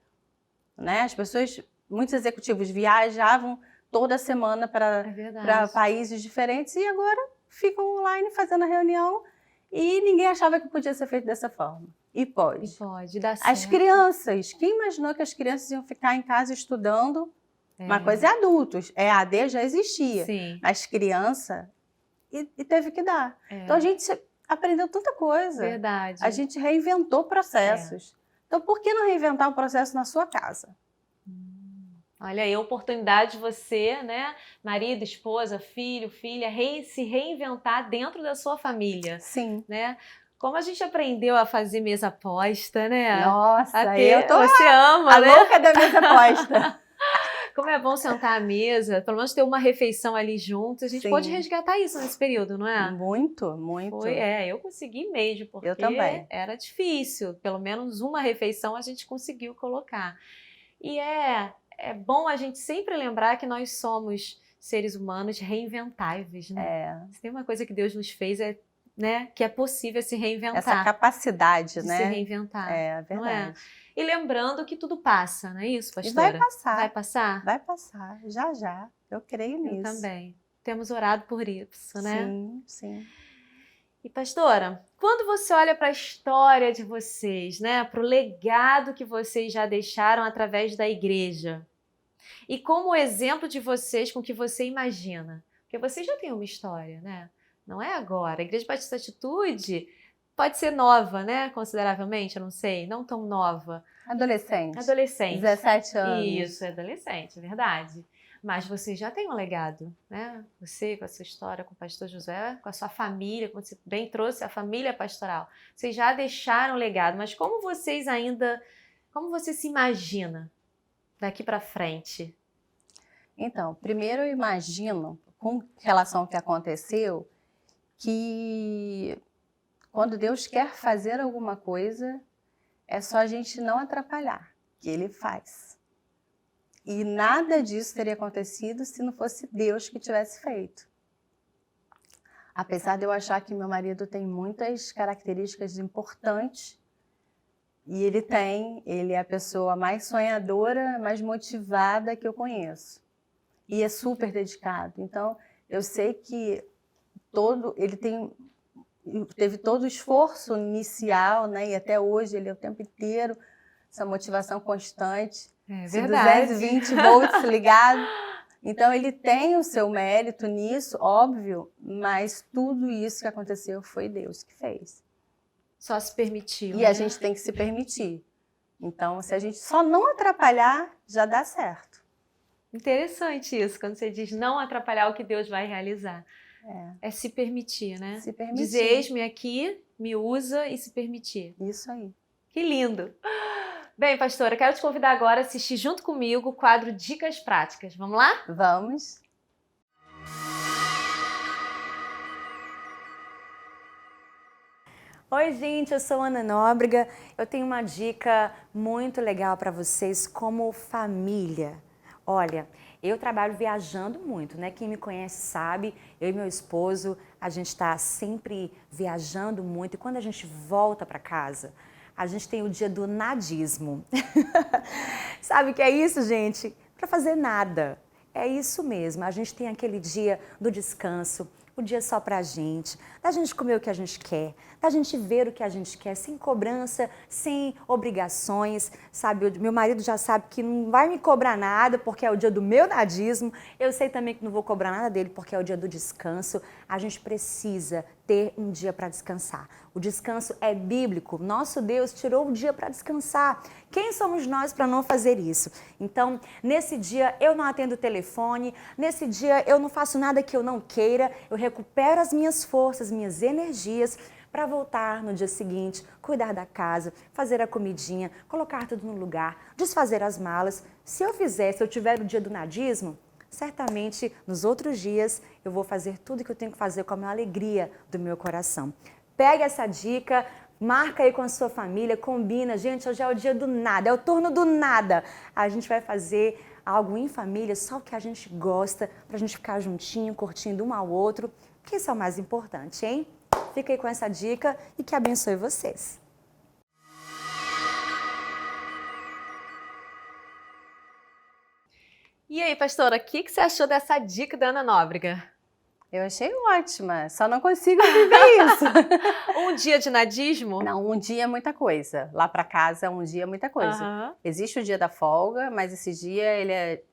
Né? As pessoas, muitos executivos viajavam toda semana para países diferentes e agora ficam online fazendo a reunião e ninguém achava que podia ser feito dessa forma. E pode. E pode dar certo. As crianças. Quem imaginou que as crianças iam ficar em casa estudando? Uma coisa é adultos, EAD já existia, Sim. mas criança, e teve que dar. Então a gente aprendeu tanta coisa. Verdade. A gente reinventou processos. Então por que não reinventar um processo na sua casa? Olha aí, a oportunidade de você, né, marido, esposa, filho, filha, se reinventar dentro da sua família. Sim. Né? Como a gente aprendeu a fazer mesa posta, né? Nossa, você ama, a né? louca da mesa posta. Como é bom sentar à mesa, pelo menos ter uma refeição ali juntos. A gente Sim. pode resgatar isso nesse período, não é? Muito, muito. Eu consegui mesmo, porque Eu também. era difícil. Pelo menos uma refeição a gente conseguiu colocar. E é bom a gente sempre lembrar que nós somos seres humanos reinventáveis, né? Se tem uma coisa que Deus nos fez, né, que é possível se reinventar. Essa capacidade, de né? se reinventar. É verdade. Não é? E lembrando que tudo passa, não é isso, pastora? E vai passar. Vai passar? Vai passar, já já. Eu creio nisso. Eu também. Temos orado por isso, né? Sim, sim. E pastora, quando você olha para a história de vocês, né, para o legado que vocês já deixaram através da igreja, e como o exemplo de vocês com o que você imagina, porque vocês já têm uma história, né? Não é agora. A Igreja Batista Atitude pode ser nova, né? Consideravelmente, eu não sei, não tão nova. Adolescente. 17 anos. Isso, é adolescente, é verdade. Mas você já tem um legado, né? Você com a sua história, com o pastor Josué, com a sua família, como você bem trouxe a família pastoral. Vocês já deixaram um legado, mas como você se imagina daqui para frente? Então, primeiro eu imagino, com relação ao que aconteceu, que quando Deus quer fazer alguma coisa, é só a gente não atrapalhar, que Ele faz. E nada disso teria acontecido se não fosse Deus que tivesse feito. Apesar de eu achar que meu marido tem muitas características importantes, e ele é a pessoa mais sonhadora, mais motivada que eu conheço. E é super dedicado. Então, eu sei que ele teve todo o esforço inicial, né? E até hoje ele é o tempo inteiro, essa motivação constante. É verdade. 220 volts ligado. Então, ele tem o seu mérito nisso, óbvio, mas tudo isso que aconteceu foi Deus que fez. Só se permitiu. E a gente tem que se permitir. Então, se a gente só não atrapalhar, já dá certo. Interessante isso, quando você diz não atrapalhar o que Deus vai realizar. É se permitir, né? Se permitir. Dizer, eis-me aqui, me usa e se permitir. Isso aí. Que lindo! Bem, pastora, quero te convidar agora a assistir junto comigo o quadro Dicas Práticas. Vamos lá? Vamos. Oi, gente, eu sou Ana Nóbrega. Eu tenho uma dica muito legal para vocês como família. Olha, eu trabalho viajando muito, né? Quem me conhece sabe, eu e meu esposo, a gente está sempre viajando muito e quando a gente volta para casa, a gente tem o dia do nadismo. Sabe o que é isso, gente? Para fazer nada. É isso mesmo, a gente tem aquele dia do descanso, o dia só pra gente, da gente comer o que a gente quer, da gente ver o que a gente quer, sem cobrança, sem obrigações, sabe? Meu marido já sabe que não vai me cobrar nada porque é o dia do meu nadismo, eu sei também que não vou cobrar nada dele porque é o dia do descanso. A gente precisa ter um dia para descansar. O descanso é bíblico, nosso Deus tirou o dia para descansar. Quem somos nós para não fazer isso? Então, nesse dia eu não atendo o telefone, nesse dia eu não faço nada que eu não queira, eu recupero as minhas forças, minhas energias para voltar no dia seguinte, cuidar da casa, fazer a comidinha, colocar tudo no lugar, desfazer as malas. Se eu tiver o dia do nadismo, certamente nos outros dias eu vou fazer tudo que eu tenho que fazer com a maior alegria do meu coração. Pega essa dica, marca aí com a sua família, combina. Gente, hoje é o dia do nada, é o turno do nada. A gente vai fazer algo em família, só o que a gente gosta, pra gente ficar juntinho, curtindo um ao outro, que isso é o mais importante, hein? Fica aí com essa dica e que abençoe vocês. E aí, pastora, o que você achou dessa dica da Ana Nóbrega? Eu achei ótima, só não consigo viver isso. Um dia de nadismo? Não, um dia é muita coisa. Lá para casa, um dia é muita coisa. Existe o dia da folga, mas esse dia ele é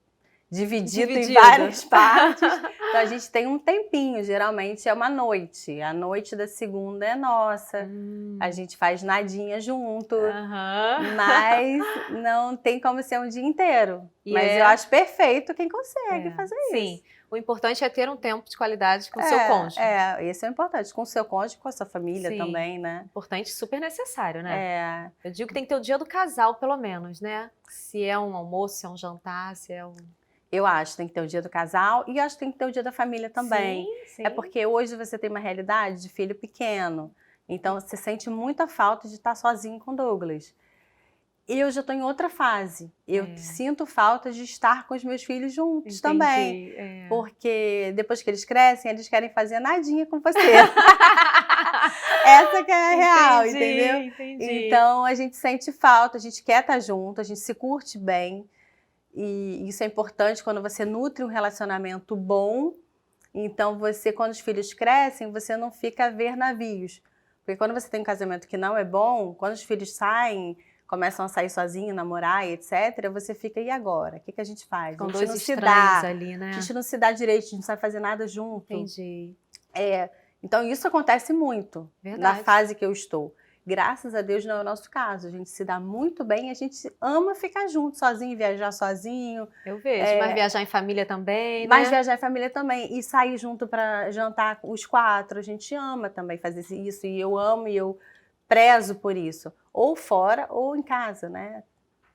dividido em várias partes. Então a gente tem um tempinho, geralmente é uma noite. A noite da segunda é nossa. A gente faz nadinha junto. Mas não tem como ser um dia inteiro. Mas eu acho perfeito quem consegue fazer isso. Sim. O importante é ter um tempo de qualidade com o seu cônjuge. Esse é o importante. Com o seu cônjuge, com a sua família também, né? Importante, super necessário, né? Eu digo que tem que ter o dia do casal, pelo menos, né? Se é um almoço, se é um jantar, se é um... Eu acho que tem que ter o dia do casal e eu acho que tem que ter o dia da família também. Sim. É porque hoje você tem uma realidade de filho pequeno. Então, você sente muita falta de estar sozinho com o Douglas. Eu já estou em outra fase. Eu sinto falta de estar com os meus filhos juntos também. Porque depois que eles crescem, eles querem fazer nadinha com você. Essa que é a real, entendeu? Entendi. Então, a gente sente falta, a gente quer estar junto, a gente se curte bem. E isso é importante quando você nutre um relacionamento bom. Então, quando os filhos crescem, você não fica a ver navios. Porque quando você tem um casamento que não é bom, quando os filhos saem, começam a sair sozinhos, namorar e etc., você fica, e agora? O que a gente faz? Com A gente dois não se estranhos dá. ali, né? A gente não se dá direito, a gente não sabe fazer nada junto. Entendi. Então, isso acontece muito Verdade. na fase que eu estou. Graças a Deus não é o nosso caso. A gente se dá muito bem, a gente ama ficar junto, sozinho, viajar sozinho. Eu vejo, mas viajar em família também, Mas né? viajar em família também. E sair junto para jantar os 4. A gente ama também fazer isso. E eu amo e eu prezo por isso. Ou fora ou em casa, né?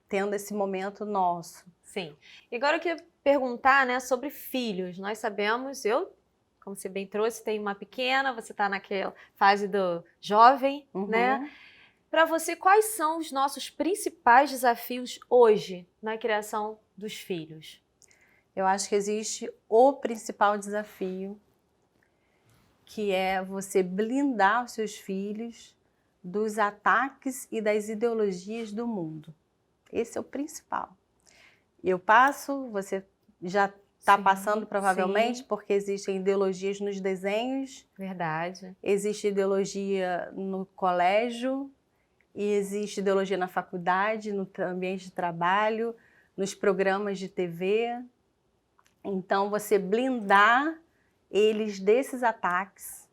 Tendo esse momento nosso. Sim. E agora eu queria perguntar, né, sobre filhos. Nós sabemos, como você bem trouxe, tem uma pequena, você está naquela fase do jovem, né? Para você, quais são os nossos principais desafios hoje na criação dos filhos? Eu acho que existe o principal desafio, que é você blindar os seus filhos dos ataques e das ideologias do mundo. Esse é o principal. Eu passo, você já está passando provavelmente, porque existem ideologias nos desenhos. Verdade. Existe ideologia no colégio, e existe ideologia na faculdade, no ambiente de trabalho, nos programas de TV. Então, você blindar eles desses ataques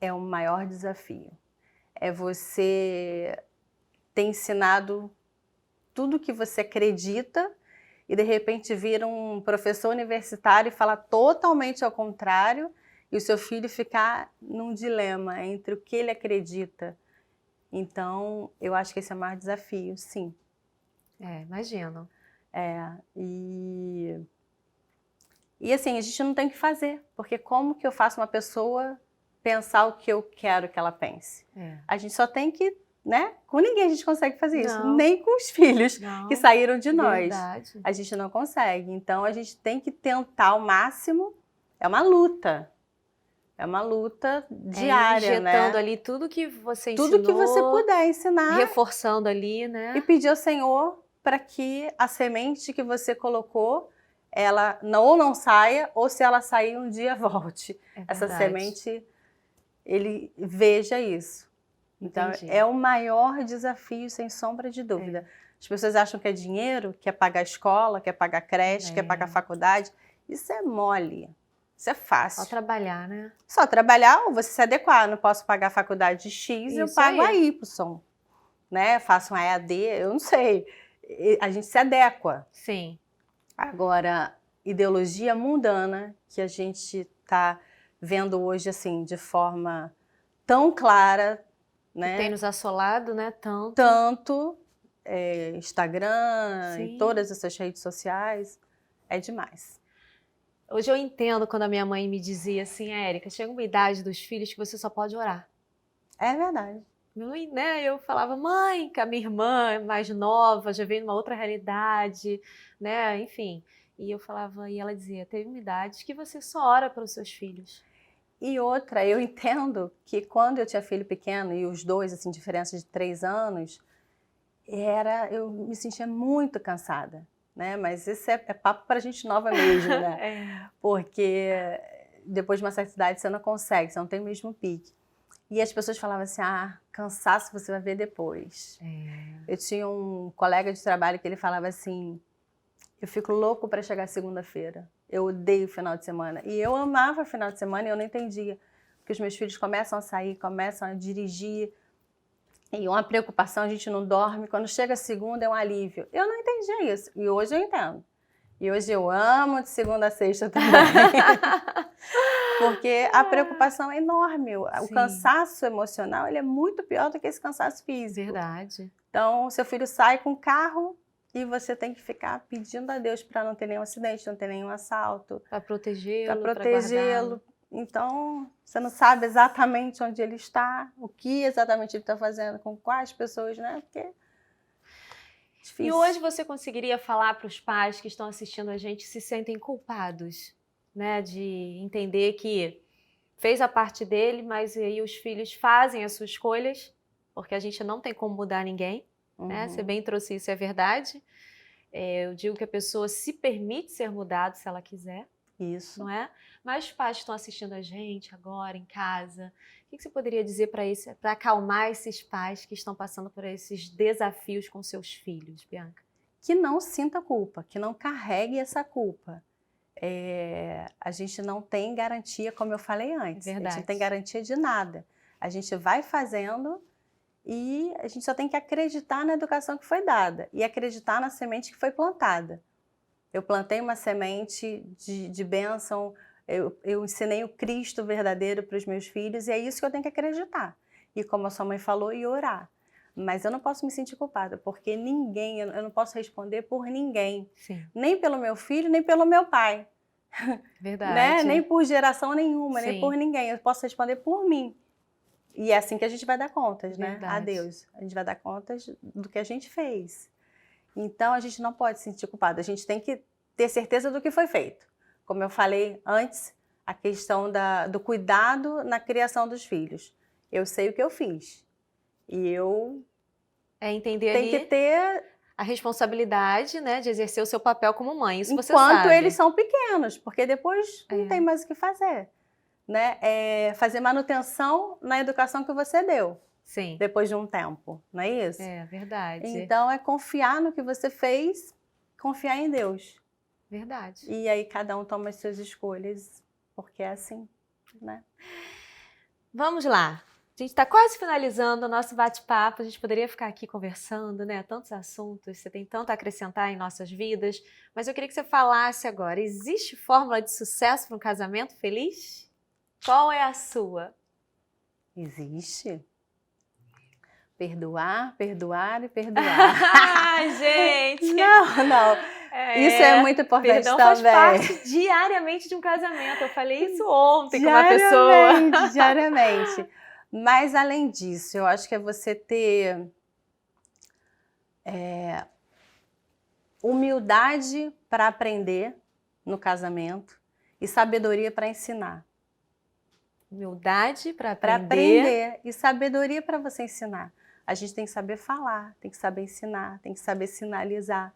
é o maior desafio. É você ter ensinado tudo que você acredita e de repente vira um professor universitário e fala totalmente ao contrário e o seu filho ficar num dilema entre o que ele acredita. Então, eu acho que esse é o maior desafio, sim. Imagino. E assim, a gente não tem o que fazer, porque como que eu faço uma pessoa pensar o que eu quero que ela pense? A gente só tem que, né? Com ninguém a gente consegue fazer isso, nem com os filhos que saíram de nós. Verdade. A gente não consegue. Então, a gente tem que tentar ao máximo. É uma luta. É uma luta diária, injetando ali tudo que você ensinou. Tudo que você puder ensinar. Reforçando ali, né? E pedir ao Senhor para que a semente que você colocou, ela ou não saia, ou se ela sair um dia volte. Essa semente, ele veja isso. Então, é o maior desafio, sem sombra de dúvida. As pessoas acham que é dinheiro, quer pagar escola, quer pagar creche, quer pagar faculdade. Isso é mole. Isso é fácil. Só trabalhar, né? Só trabalhar ou você se adequar. Não posso pagar a faculdade X, eu pago a Y. Né? Faço um EAD, eu não sei. A gente se adequa. Sim. Agora, ideologia mundana, que a gente está vendo hoje assim, de forma tão clara, né? Tem nos assolado, né? Tanto Instagram, em todas essas redes sociais, é demais. Hoje eu entendo quando a minha mãe me dizia assim, Érica, chega uma idade dos filhos que você só pode orar. É verdade. Né? Eu falava, mãe, que a minha irmã mais nova já veio numa outra realidade, né? Enfim. E eu falava, e ela dizia, teve uma idade que você só ora para os seus filhos. E outra, eu entendo que quando eu tinha filho pequeno, e os dois, assim, diferença de 3 anos, eu me sentia muito cansada. Né? Mas esse é papo para gente nova mesmo, né? Porque depois de uma certa idade você não consegue, você não tem o mesmo pique. E as pessoas falavam assim, cansaço você vai ver depois. Eu tinha um colega de trabalho que ele falava assim, eu fico louco para chegar segunda-feira. Eu odeio o final de semana. E eu amava o final de semana e eu não entendia. Porque os meus filhos começam a sair, começam a dirigir. E uma preocupação, a gente não dorme. Quando chega a segunda é um alívio. Eu não entendia isso. E hoje eu entendo. E hoje eu amo de segunda a sexta também. Porque a preocupação é enorme. O cansaço emocional ele é muito pior do que esse cansaço físico. Verdade. Então, seu filho sai com o carro, e você tem que ficar pedindo a Deus para não ter nenhum acidente, não ter nenhum assalto. Para protegê-lo, Para pra protegê-lo. guardá-lo. Então, você não sabe exatamente onde ele está, o que exatamente ele está fazendo, com quais pessoas, né? Porque é difícil. E hoje você conseguiria falar para os pais que estão assistindo a gente se sentem culpados, né? De entender que fez a parte dele, mas aí os filhos fazem as suas escolhas, porque a gente não tem como mudar ninguém, né? Você bem trouxe isso, é verdade. Eu digo que a pessoa se permite ser mudada se ela quiser. Isso. Não é? Mas os pais que estão assistindo a gente agora em casa, o que você poderia dizer para acalmar esses pais que estão passando por esses desafios com seus filhos, Bianca? Que não sinta culpa, que não carregue essa culpa. A gente não tem garantia, como eu falei antes. Verdade. A gente não tem garantia de nada. A gente vai fazendo e a gente só tem que acreditar na educação que foi dada e acreditar na semente que foi plantada. Eu plantei uma semente de bênção, eu ensinei o Cristo verdadeiro para os meus filhos e é isso que eu tenho que acreditar. E como a sua mãe falou, e orar. Mas eu não posso me sentir culpada, porque ninguém, eu não posso responder por ninguém. Sim. Nem pelo meu filho, nem pelo meu pai. Verdade. Né? Nem por geração nenhuma, Sim. nem por ninguém. Eu posso responder por mim. E é assim que a gente vai dar contas, né? Verdade. A Deus. A gente vai dar contas do que a gente fez. Então, a gente não pode se sentir culpado. A gente tem que ter certeza do que foi feito. Como eu falei antes, a questão do cuidado na criação dos filhos. Eu sei o que eu fiz. E eu entender tenho ali que ter a responsabilidade, né, de exercer o seu papel como mãe. Isso você enquanto sabe. eles são pequenos, porque depois não tem mais o que fazer. Né? Fazer manutenção na educação que você deu. Sim. Depois de um tempo, não é isso? É verdade. Então, é confiar no que você fez, confiar em Deus. Verdade. E aí cada um toma as suas escolhas, porque é assim, né? Vamos lá. A gente está quase finalizando o nosso bate-papo. A gente poderia ficar aqui conversando, né? Tantos assuntos, você tem tanto a acrescentar em nossas vidas. Mas eu queria que você falasse agora. Existe fórmula de sucesso para um casamento feliz? Qual é a sua? Existe. Perdoar, perdoar e perdoar. Ai, gente! Não. Isso é muito importante perdão também. Faz parte diariamente de um casamento. Eu falei isso ontem com uma pessoa. Diariamente. Mas, além disso, eu acho que é você ter humildade para aprender no casamento e sabedoria para ensinar. Humildade para Para aprender. aprender e sabedoria para você ensinar. A gente tem que saber falar, tem que saber ensinar, tem que saber sinalizar.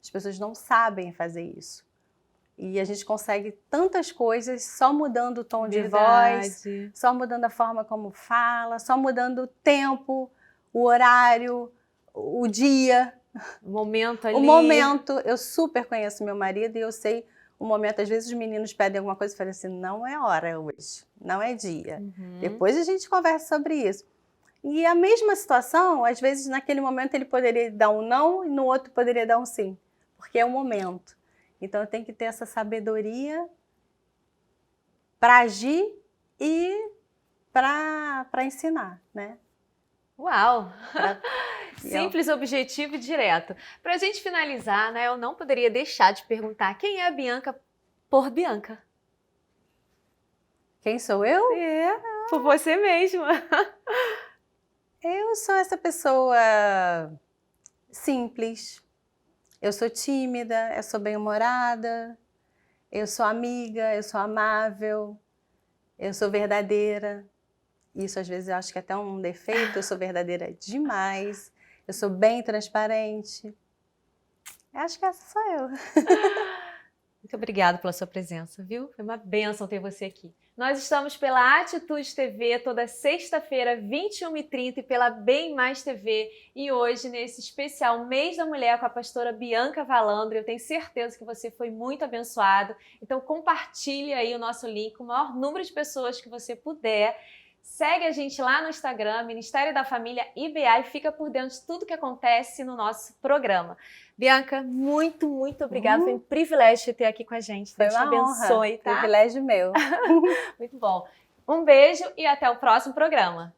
As pessoas não sabem fazer isso. E a gente consegue tantas coisas só mudando o tom de voz, só mudando a forma como fala, só mudando o tempo, o horário, o dia. O momento ali. O momento. Eu super conheço meu marido e eu sei o momento. Às vezes os meninos pedem alguma coisa e falam assim, não é hora hoje, não é dia. Depois a gente conversa sobre isso. E a mesma situação, às vezes naquele momento ele poderia dar um não e no outro poderia dar um sim. Porque é o momento. Então, eu tenho que ter essa sabedoria para agir e para ensinar, né? Uau! Simples, objetivo e direto. Para a gente finalizar, né, eu não poderia deixar de perguntar quem é a Bianca por Bianca? Quem sou eu? Por você mesma. Eu sou essa pessoa simples. Eu sou tímida, eu sou bem-humorada, eu sou amiga, eu sou amável, eu sou verdadeira. Isso às vezes eu acho que é até um defeito, eu sou verdadeira demais, eu sou bem transparente. Eu acho que essa sou eu. Muito obrigada pela sua presença, viu? Foi uma bênção ter você aqui. Nós estamos pela Atitude TV toda sexta-feira, 21h30 e pela Bem Mais TV. E hoje, nesse especial Mês da Mulher com a pastora Bianca Valandro, eu tenho certeza que você foi muito abençoado. Então compartilhe aí o nosso link com o maior número de pessoas que você puder. Segue a gente lá no Instagram, Ministério da Família IBA, e fica por dentro de tudo que acontece no nosso programa. Bianca, muito, muito obrigada. Foi um privilégio ter aqui com a gente. Foi Deus te uma abençoe, honra. tá? Privilégio meu. Muito bom. Um beijo e até o próximo programa.